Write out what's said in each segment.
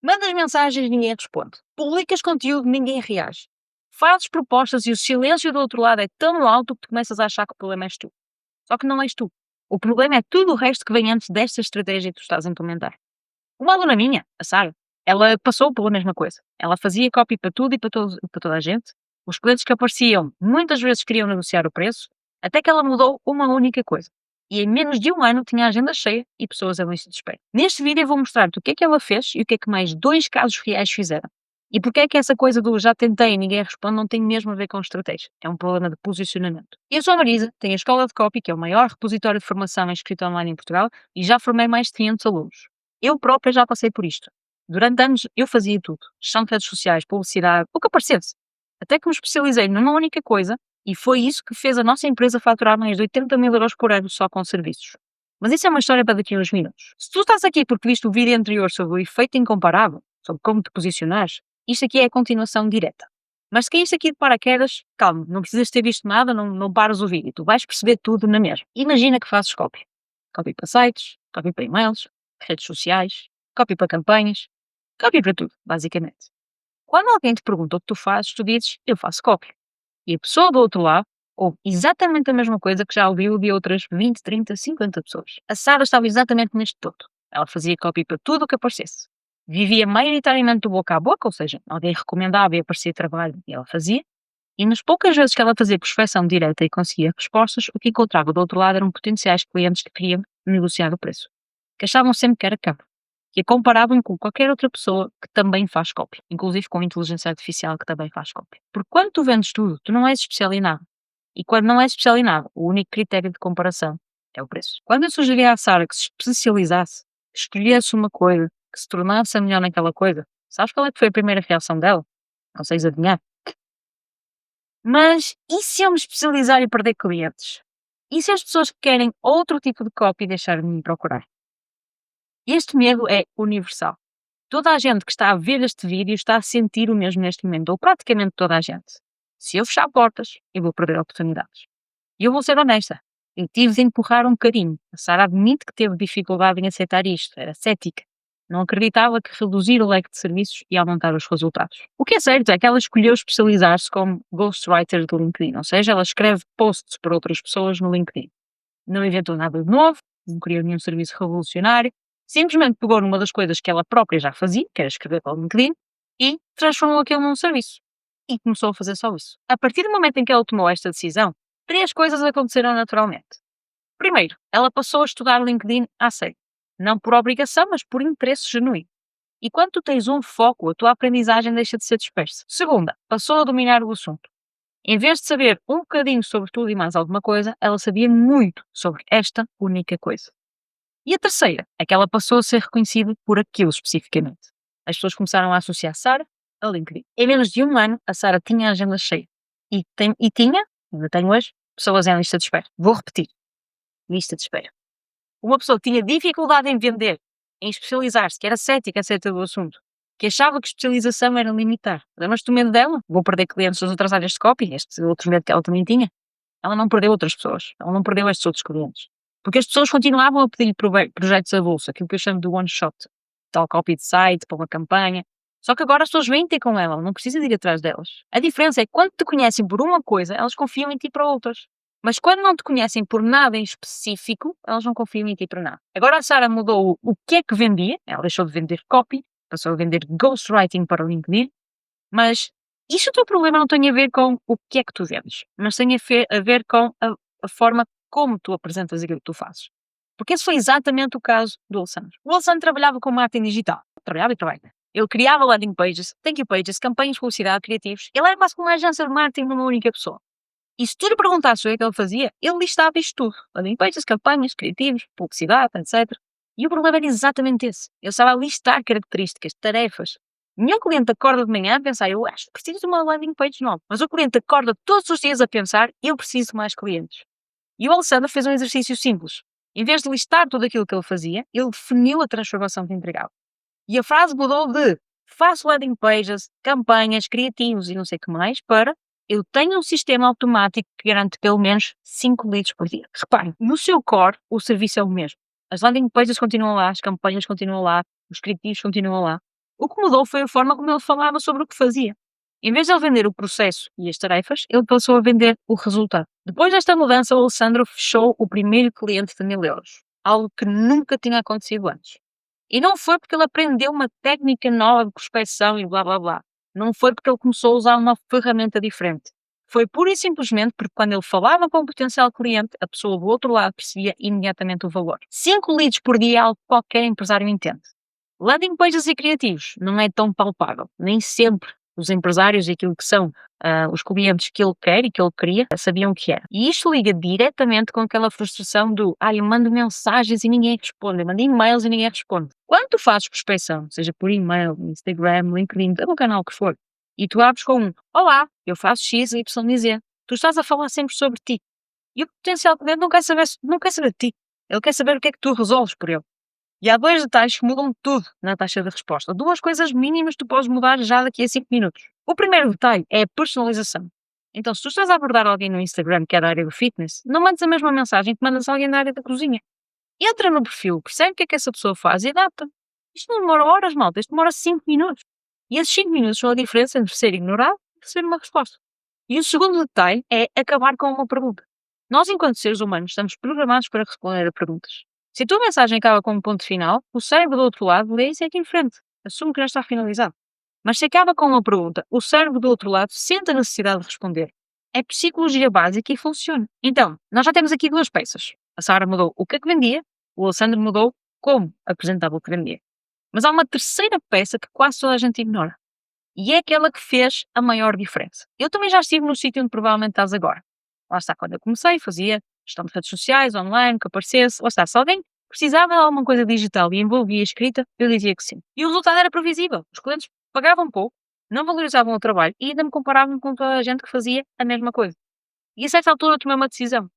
Mandas mensagens e ninguém responde. Publicas conteúdo, ninguém reage. Fazes propostas e o silêncio do outro lado é tão alto que tu começas a achar que o problema és tu. Só que não és tu. O problema é tudo o resto que vem antes desta estratégia que tu estás a implementar. Uma aluna minha, a Sara, ela passou pela mesma coisa. Ela fazia copy para tudo e para toda a gente. Os clientes que apareciam muitas vezes queriam negociar o preço, até que ela mudou uma única coisa. E em menos de um ano tinha a agenda cheia e pessoas a lista de espera. Neste vídeo eu vou mostrar-te o que é que ela fez e o que é que mais 2 casos reais fizeram. E porque é que essa coisa do já tentei e ninguém responde não tem mesmo a ver com estratégia. É um problema de posicionamento. Eu sou a Marisa, tenho a Escola de Copy, que é o maior repositório de formação em escrita online em Portugal, e já formei mais de 500 alunos. Eu própria já passei por isto. Durante anos eu fazia tudo. Gestão de redes sociais, publicidade, o que aparecesse. Até que me especializei numa única coisa e foi isso que fez a nossa empresa faturar mais de 80 mil euros por ano só com serviços. Mas isso é uma história para daqui a uns minutos. Se tu estás aqui porque viste o vídeo anterior sobre o efeito incomparável, sobre como te posicionares, isto aqui é a continuação direta. Mas se caíste aqui de paraquedas, calma, não precisas ter visto nada, não pares o vídeo, tu vais perceber tudo na mesma. Imagina que fazes copy. Copy para sites, copy para e-mails, redes sociais, copy para campanhas, copy para tudo, basicamente. Quando alguém te pergunta o que tu fazes, tu dizes, eu faço copy. E a pessoa do outro lado ouve exatamente a mesma coisa que já ouviu de outras 20, 30, 50 pessoas. A Sara estava exatamente neste todo. Ela fazia copy para tudo o que aparecesse. Vivia maioritariamente do boca a boca, ou seja, alguém recomendava e aparecia trabalho e ela fazia. E nas poucas vezes que ela fazia prospeção direta e conseguia respostas, o que encontrava do outro lado eram potenciais clientes que queriam negociar o preço. Que achavam sempre que era caro. E a comparavam com qualquer outra pessoa que também faz copy, inclusive com a inteligência artificial que também faz copy. Porque quando tu vendes tudo, tu não és especial em nada. E quando não és especial em nada, o único critério de comparação é o preço. Quando eu sugeri à Sara que se especializasse, que escolhesse uma coisa, que se tornasse a melhor naquela coisa, sabes qual é que foi a primeira reação dela? Consegues adivinhar? Mas e se eu me especializar e perder clientes? E se as pessoas que querem outro tipo de copy deixarem de me procurar? Este medo é universal. Toda a gente que está a ver este vídeo está a sentir o mesmo neste momento, ou praticamente toda a gente. Se eu fechar portas, eu vou perder oportunidades. E eu vou ser honesta, eu tive de empurrar um bocadinho. A Sara admite que teve dificuldade em aceitar isto, era cética. Não acreditava que reduzir o leque de serviços ia aumentar os resultados. O que é certo é que ela escolheu especializar-se como ghostwriter do LinkedIn, ou seja, ela escreve posts para outras pessoas no LinkedIn. Não inventou nada de novo, não criou nenhum serviço revolucionário, simplesmente pegou numa das coisas que ela própria já fazia, que era escrever para o LinkedIn, e transformou aquilo num serviço. E começou a fazer só isso. A partir do momento em que ela tomou esta decisão, 3 coisas aconteceram naturalmente. Primeiro, ela passou a estudar LinkedIn a sério. Não por obrigação, mas por interesse genuíno. E quando tu tens um foco, a tua aprendizagem deixa de ser dispersa. Segunda, passou a dominar o assunto. Em vez de saber um bocadinho sobre tudo e mais alguma coisa, ela sabia muito sobre esta única coisa. E a terceira é que ela passou a ser reconhecida por aquilo especificamente. As pessoas começaram a associar Sara a LinkedIn. Em menos de um ano, a Sara tinha a agenda cheia. E tinha, ainda tenho hoje, pessoas em lista de espera. Vou repetir. Lista de espera. Uma pessoa que tinha dificuldade em vender, em especializar-se, que era cética acerca do assunto, que achava que especialização era limitar. Lembras-te do medo dela? Vou perder clientes das outras áreas de copy, este outro medo que ela também tinha. Ela não perdeu outras pessoas, ela não perdeu estes outros clientes. Porque as pessoas continuavam a pedir projetos avulsos, aquilo que eu chamo de one shot, tal copy de site, para uma campanha. Só que agora as pessoas vêm ter com ela, não precisa de ir atrás delas. A diferença é que quando te conhecem por uma coisa, elas confiam em ti para outras. Mas quando não te conhecem por nada em específico, elas não confiam em ti para nada. Agora a Sara mudou o que é que vendia, ela deixou de vender copy, passou a vender ghostwriting para o LinkedIn, mas isto o teu problema não tem a ver com o que é que tu vendes, mas tem a ver com a forma como tu apresentas aquilo que tu fazes. Porque esse foi exatamente o caso do Alessandro. O Alessandro trabalhava com marketing digital. Trabalhava e trabalha. Ele criava landing pages, thank you pages, campanhas de publicidade, criativos. Ele era quase como uma agência de marketing numa única pessoa. E se tu lhe perguntasses o que é que ele fazia, ele listava isto tudo. Landing pages, campanhas, criativos, publicidade, etc. E o problema era exatamente esse. Ele estava a listar características, tarefas. Nenhum cliente acorda de manhã a pensar, eu acho que preciso de uma landing page nova. Mas o cliente acorda todos os dias a pensar, eu preciso de mais clientes. E o Alessandro fez um exercício simples. Em vez de listar tudo aquilo que ele fazia, ele definiu a transformação que entregava. E a frase mudou de faço landing pages, campanhas, criativos e não sei o que mais, para eu tenho um sistema automático que garante pelo menos 5 leads por dia. Reparem, no seu core, o serviço é o mesmo. As landing pages continuam lá, as campanhas continuam lá, os criativos continuam lá. O que mudou foi a forma como ele falava sobre o que fazia. Em vez de ele vender o processo e as tarefas, ele passou a vender o resultado. Depois desta mudança, o Alessandro fechou o primeiro cliente de 1.000 euros, algo que nunca tinha acontecido antes. E não foi porque ele aprendeu uma técnica nova de prospecção e blá blá blá. Não foi porque ele começou a usar uma ferramenta diferente. Foi pura e simplesmente porque quando ele falava com o potencial cliente, a pessoa do outro lado percebia imediatamente o valor. 5 leads por dia é algo que qualquer empresário entende. Landing pages e criativos não é tão palpável. Nem sempre os empresários e aquilo que são os clientes que ele quer e que ele queria sabiam o que era. E isto liga diretamente com aquela frustração do eu mando mensagens e ninguém responde, eu mando e-mails e ninguém responde. Quando tu fazes prospecção, seja por e-mail, Instagram, LinkedIn, no canal que for, e tu abres com olá, eu faço X, Y e Z, tu estás a falar sempre sobre ti. E o potencial cliente não quer saber de ti. Ele quer saber o que é que tu resolves por ele. E há 2 detalhes que mudam tudo na taxa de resposta. 2 coisas mínimas que tu podes mudar já daqui a 5 minutos. O primeiro detalhe é a personalização. Então, se tu estás a abordar alguém no Instagram que é da área do fitness, não mandes a mesma mensagem que mandas a alguém da área da cozinha. Entra no perfil, percebe o que essa pessoa faz e adapta. Isto não demora horas, malta. Isto demora 5 minutos. E esses 5 minutos são a diferença entre ser ignorado e receber uma resposta. E o segundo detalhe é acabar com uma pergunta. Nós, enquanto seres humanos, estamos programados para responder a perguntas. Se a tua mensagem acaba com um ponto final, o cérebro do outro lado lê e segue em frente. Assume que já está finalizado. Mas se acaba com uma pergunta, o cérebro do outro lado sente a necessidade de responder. É psicologia básica e funciona. Então, nós já temos aqui 2 peças. A Sara mudou o que é que vendia, o Alessandro mudou como apresentava o que vendia. Mas há uma terceira peça que quase toda a gente ignora. E é aquela que fez a maior diferença. Eu também já estive no sítio onde provavelmente estás agora. Lá está, quando eu comecei, fazia gestão de redes sociais, online, que aparecesse. Lá está, se alguém precisava de alguma coisa digital e envolvia escrita, eu dizia que sim. E o resultado era previsível. Os clientes pagavam pouco, não valorizavam o trabalho e ainda me comparavam com toda a gente que fazia a mesma coisa. E a certa altura eu tomei uma decisão.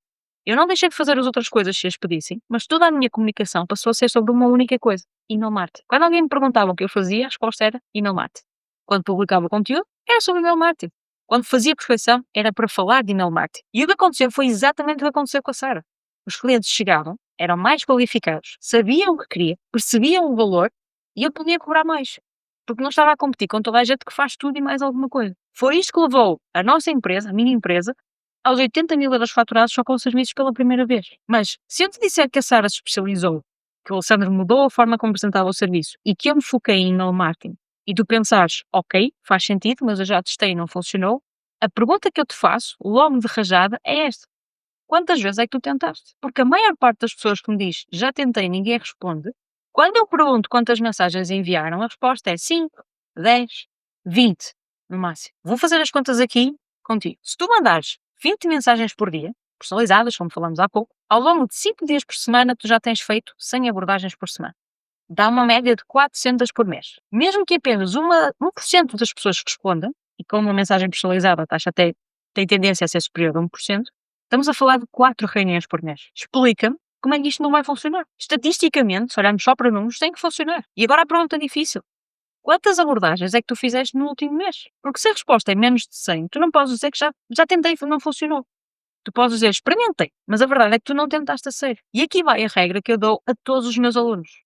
Eu não deixei de fazer as outras coisas se as pedissem, mas toda a minha comunicação passou a ser sobre uma única coisa, email marketing. Quando alguém me perguntava o que eu fazia, a resposta era email marketing. Quando publicava conteúdo, era sobre email marketing. Quando fazia prospecção, era para falar de email marketing. E o que aconteceu foi exatamente o que aconteceu com a Sara. Os clientes chegavam, eram mais qualificados, sabiam o que queria, percebiam o valor e eu podia cobrar mais. Porque não estava a competir com toda a gente que faz tudo e mais alguma coisa. Foi isto que levou a nossa empresa, a minha empresa, aos 80.000 euros faturados só com os serviços pela primeira vez. Mas se eu te disser que a Sara se especializou, que o Alessandro mudou a forma como apresentava o serviço e que eu me foquei em email marketing, e tu pensares, ok, faz sentido, mas eu já testei e não funcionou, a pergunta que eu te faço, logo de rajada, é esta. Quantas vezes é que tu tentaste? Porque a maior parte das pessoas que me diz, já tentei e ninguém responde, quando eu pergunto quantas mensagens enviaram, a resposta é 5, 10, 20, no máximo. Vou fazer as contas aqui contigo. Se tu mandares 20 mensagens por dia, personalizadas, como falamos há pouco, ao longo de 5 dias por semana, tu já tens feito 100 abordagens por semana. Dá uma média de 400 por mês. Mesmo que apenas 1% das pessoas respondam, e com uma mensagem personalizada a taxa até tem tendência a ser superior a 1%, estamos a falar de 4 reuniões por mês. Explica-me como é que isto não vai funcionar. Estatisticamente, se olharmos só para números, tem que funcionar. E agora a pergunta difícil. Quantas abordagens é que tu fizeste no último mês? Porque se a resposta é menos de 100, tu não podes dizer que já tentei e não funcionou. Tu podes dizer, experimentei, mas a verdade é que tu não tentaste a sério. E aqui vai a regra que eu dou a todos os meus alunos.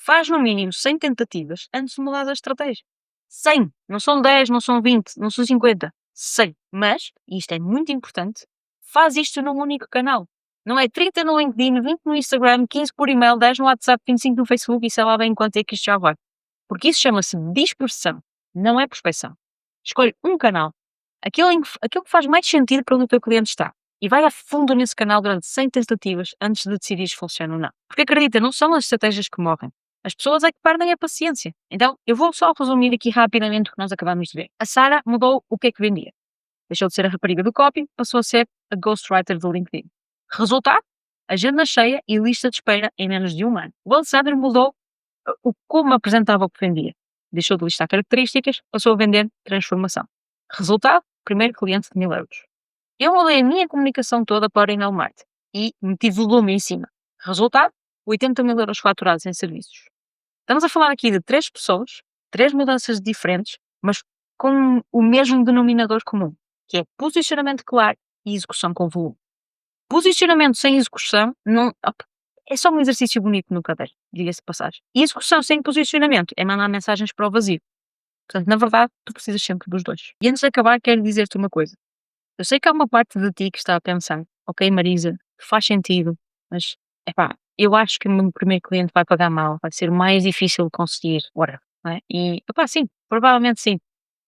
Faz no mínimo 100 tentativas antes de mudar a estratégia. 100. Não são 10, não são 20, não são 50. 100. Mas, e isto é muito importante, faz isto num único canal. Não é 30 no LinkedIn, 20 no Instagram, 15 por e-mail, 10 no WhatsApp, 25 no Facebook e sei lá bem quanto é que isto já vai. Porque isso chama-se dispersão, não é prospecção. Escolhe um canal, aquele que faz mais sentido para onde o teu cliente está. E vai a fundo nesse canal durante 100 tentativas antes de decidir se funciona ou não. Porque acredita, não são as estratégias que morrem. As pessoas é que perdem a paciência. Então, eu vou só resumir aqui rapidamente o que nós acabamos de ver. A Sara mudou o que é que vendia. Deixou de ser a rapariga do copy, passou a ser a ghostwriter do LinkedIn. Resultado? Agenda cheia e lista de espera em menos de um ano. O Alessandro mudou como apresentava o que vendia. Deixou de listar características, passou a vender transformação. Resultado? Primeiro cliente de 1.000 euros. Eu mudei a minha comunicação toda para o email marketing e meti volume em cima. Resultado? 80.000 euros faturados em serviços. Estamos a falar aqui de 3 pessoas, 3 mudanças diferentes, mas com o mesmo denominador comum, que é posicionamento claro e execução com volume. Posicionamento sem execução É só um exercício bonito no caderno, diga-se de passagem. E execução sem posicionamento é mandar mensagens para o vazio. Portanto, na verdade, tu precisas sempre dos dois. E antes de acabar, quero dizer-te uma coisa. Eu sei que há uma parte de ti que está a pensar, ok, Marisa, faz sentido, mas, epá, eu acho que o meu primeiro cliente vai pagar mal, vai ser mais difícil de conseguir, whatever, não é? E, epá, sim, provavelmente sim.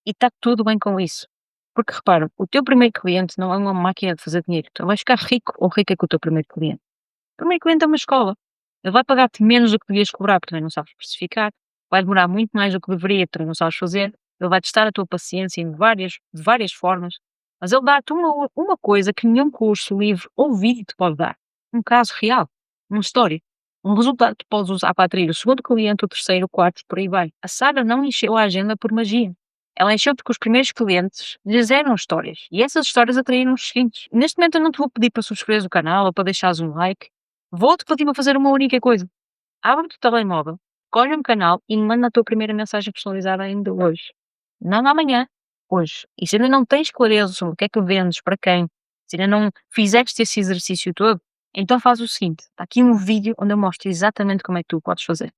E está tudo bem com isso. Porque repara, o teu primeiro cliente não é uma máquina de fazer dinheiro. Tu vais ficar rico ou rica com o teu primeiro cliente. O primeiro cliente é uma escola. Ele vai pagar-te menos do que devias cobrar, porque também não sabes precificar. Vai demorar muito mais do que deveria, porque não sabes fazer. Ele vai testar a tua paciência de várias formas. Mas ele dá-te uma coisa que nenhum curso, livro ou vídeo te pode dar. Um caso real. Uma história. Um resultado que podes usar para atrair o segundo cliente, o terceiro, o quarto, por aí vai. A Sara não encheu a agenda por magia. Ela encheu porque os primeiros clientes lhes eram histórias. E essas histórias atraíram os seguintes. Neste momento eu não te vou pedir para subscreveres o canal ou para deixares um like. Vou-te pedir para fazer uma única coisa. Abre o teu telemóvel, escolhe um canal e manda a tua primeira mensagem personalizada ainda hoje. Não amanhã, hoje. E se ainda não tens clareza sobre o que é que vendes, para quem, se ainda não fizeste esse exercício todo, então faz o seguinte. Está aqui um vídeo onde eu mostro exatamente como é que tu podes fazer.